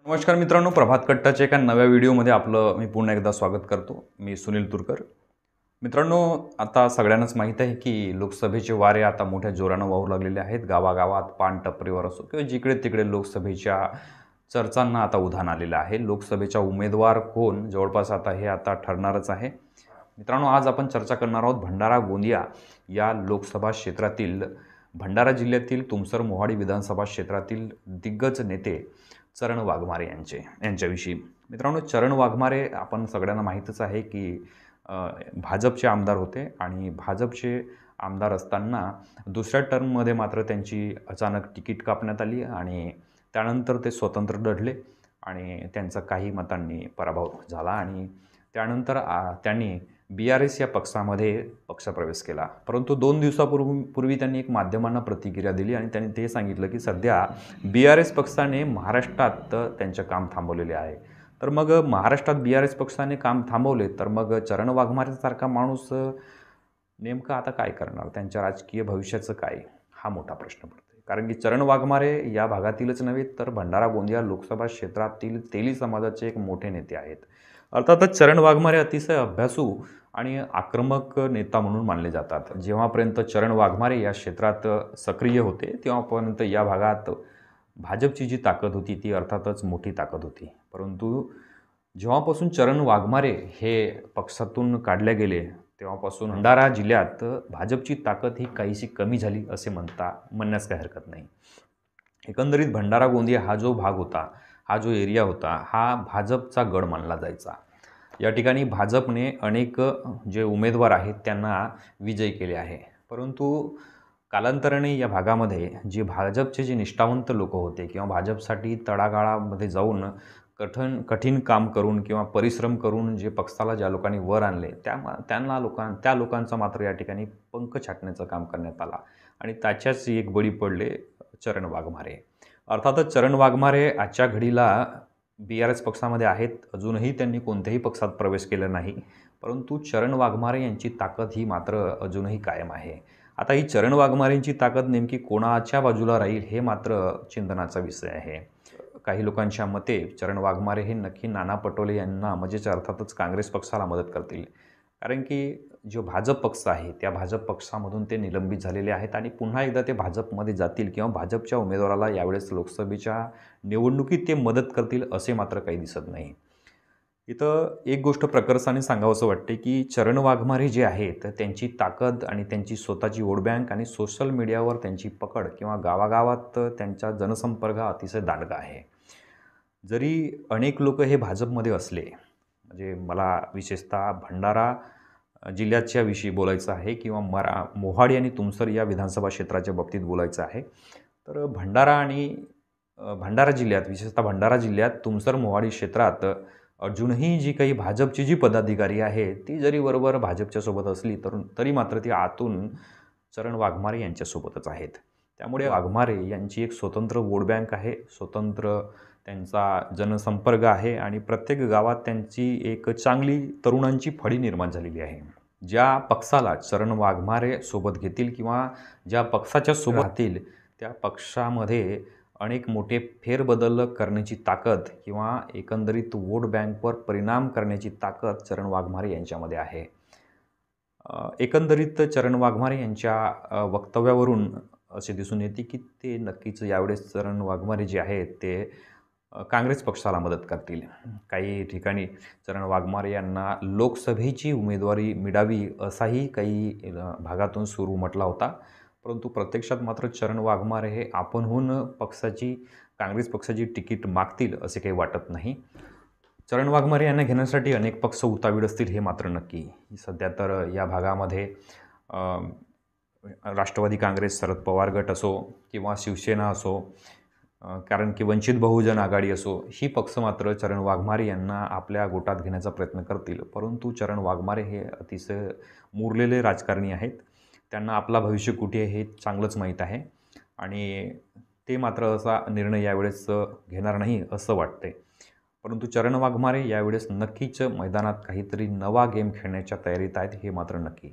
नमस्कार मित्रांनो, प्रभात कट्टाच्या एका नव्या व्हिडिओमध्ये आपलं मी पुन्हा एकदा स्वागत करतो. मी सुनील तुरकर. मित्रांनो, आता सगळ्यांनाच माहीत आहे की लोकसभेचे वारे आता मोठ्या जोरानं वाहू लागलेले आहेत. गावागावात, पानटपरीवर असो किंवा जिकडे तिकडे लोकसभेच्या चर्चांना आता उधाण आलेलं आहे. लोकसभेचा उमेदवार कोण जवळपास आता ठरणारच आहे. मित्रांनो, आज आपण चर्चा करणार आहोत भंडारा गोंदिया या लोकसभा क्षेत्रातील, भंडारा जिल्ह्यातील तुमसर मोहाडी विधानसभा क्षेत्रातील दिग्गज नेते चरण वाघमारे यांच्याविषयी. मित्रांनो, चरण वाघमारे आपण सगळ्यांना माहीतच आहे की भाजपचे आमदार होते आणि भाजपचे आमदार असताना दुसऱ्या टर्ममध्ये मात्र त्यांची अचानक तिकीट कापण्यात आली आणि त्यानंतर ते स्वतंत्र लढले आणि त्यांचा काही मतांनी पराभव झाला आणि त्यानंतर त्यांनी BRS या पक्षामध्ये पक्षप्रवेश केला. परंतु 2 दिवसापूर्वी त्यांनी एक माध्यमांना प्रतिक्रिया दिली आणि त्यांनी ते सांगितलं की सध्या BRS पक्षाने महाराष्ट्रात त्यांचे काम थांबवलेले आहे. तर मग महाराष्ट्रात BRS पक्षाने काम थांबवले तर मग चरण वाघमारेसारखा माणूस नेमकं आता काय करणार? त्यांच्या राजकीय भविष्याचं काय? हा मोठा प्रश्न पडतो. कारण की चरण वाघमारे या भागातीलच नव्हे तर भंडारा गोंदिया लोकसभा क्षेत्रातील तेली समाजाचे एक मोठे नेते आहेत. अर्थातच चरण वाघमारे अतिशय अभ्यासू आणि आक्रमक नेता म्हणून मानले जातात. जेव्हापर्यंत चरण वाघमारे या क्षेत्रात सक्रिय होते तेव्हापर्यंत या भागात भाजपची जी ताकद होती ती अर्थातच मोठी ताकद होती. परंतु जेव्हापासून चरण वाघमारे हे पक्षातून काढले गेले तेव्हापासून भंडारा जिल्ह्यात भाजपची ताकद ही काहीशी कमी झाली असे म्हणण्यास काही हरकत नाही. एकंदरीत भंडारा गोंदिया हा जो भाग होता, हा जो एरिया होता, हा भाजपचा गड मानला जायचा. या ठिकाणी भाजपने अनेक जे उमेदवार आहेत त्यांना विजयी केले आहे. परंतु कालांतराने या भागामध्ये जे भाजपचे जे निष्ठावंत लोक होते किंवा भाजपसाठी तळागाळामध्ये जाऊन कठीण काम करून किंवा परिश्रम करून जे पक्षाला ज्या लोकांनी वर आणले त्या लोकांचा मात्र या ठिकाणी पंख छाटण्याचं काम करण्यात आला आणि त्याच्याच एक बळी पडले चरण वाघमारे. अर्थातच चरण वाघमारे आजच्या घडीला BRS पक्षामध्ये आहेत. अजूनही त्यांनी कोणत्याही पक्षात प्रवेश केला नाही. परंतु चरण वाघमारे यांची ताकद ही मात्र अजूनही कायम आहे. आता ही चरण वाघमारेंची ताकद नेमकी कोणाच्या बाजूला राहील हे मात्र चिंतनाचा विषय आहे. काही लोकांच्या मते चरण वाघमारे हे नक्की नाना पटोले यांना म्हणजेच अर्थातच काँग्रेस पक्षाला मदत करतील. कारण की जो भाजप पक्ष आहे त्या भाजप पक्षामधून ते निलंबित झालेले आहेत आणि पुन्हा एकदा ते भाजपमध्ये जातील किंवा भाजपच्या उमेदवाराला यावेळेस लोकसभेच्या निवडणुकीत ते मदत करतील असे मात्र काही दिसत नाही. इथं एक गोष्ट प्रकर्षाने सांगावंसं वाटते की चरण वाघमारे जे आहेत त्यांची ताकद आणि त्यांची स्वतःची वोट बँक आणि सोशल मीडियावर त्यांची पकड किंवा गावागावात त्यांचा जनसंपर्क अतिशय दांडगा आहे. जरी अनेक लोक हे भाजपमध्ये असले, म्हणजे मला विशेषतः भंडारा जिल्ह्याच्या विषयी बोलायचं आहे किंवा मोहाडी आणि तुमसर या विधानसभा क्षेत्राच्या बाबतीत बोलायचं आहे, तर भंडारा जिल्ह्यात विशेषतः भंडारा जिल्ह्यात तुमसर मोहाडी क्षेत्रात अजूनही जी काही भाजपची जी पदाधिकारी आहे ती जरी बरोबर भाजपच्या सोबत असली तरी मात्र ती आतून चरण वाघमारे यांच्यासोबतच आहेत. त्यामुळे वाघमारे यांची एक स्वतंत्र वोट बँक आहे, स्वतंत्र त्यांचा जनसंपर्क आहे आणि प्रत्येक गावात त्यांची एक चांगली तरुणांची फळी निर्माण झालेली आहे. ज्या पक्षाला चरण वाघमारे सोबत घेतील किंवा ज्या पक्षाच्या सोबत राहतील त्या पक्षामध्ये अनेक मोठे फेरबदल करण्याची ताकद किंवा एकंदरीत वोट बँकवर परिणाम करण्याची ताकद चरण वाघमारे यांच्यामध्ये आहे. एकंदरीत चरण वाघमारे यांच्या वक्तव्यावरून असे दिसून येते की ते नक्कीच यावेळेस चरण वाघमारे जे आहेत ते काँग्रेस पक्षाला मदत करतील. काही ठिकाणी चरण वाघमारे यांना लोकसभेची उमेदवारी मिळावी असाही काही भागातून सूर उमटला होता. परंतु प्रत्यक्षात मात्र चरण वाघमारे हे आपणहून काँग्रेस पक्षाची तिकीट मागतील असे काही वाटत नाही. चरण वाघमारे यांना घेण्यासाठी अनेक पक्ष उतावीळ असतील हे मात्र नक्की. सध्या तर या भागामध्ये राष्ट्रवादी काँग्रेस, शरद पवार गट असो किंवा शिवसेना असो, कारण की वंचित बहुजन आघाडी असो, ही पक्ष मात्र चरण वाघमारे यांना आपल्या गोटात घेण्याचा प्रयत्न करतील. परंतु चरण वाघमारे हे अतिशय मुरलेले राजकारणी आहेत. त्यांना आपला भविष्य कुठे आहे हे चांगलंच माहीत आहे आणि ते मात्र असा निर्णय यावेळेस घेणार नाही असं वाटते. परंतु चरण वाघमारे यावेळेस नक्कीच मैदानात काहीतरी नवा गेम खेळण्याच्या तयारीत आहेत हे मात्र नक्की.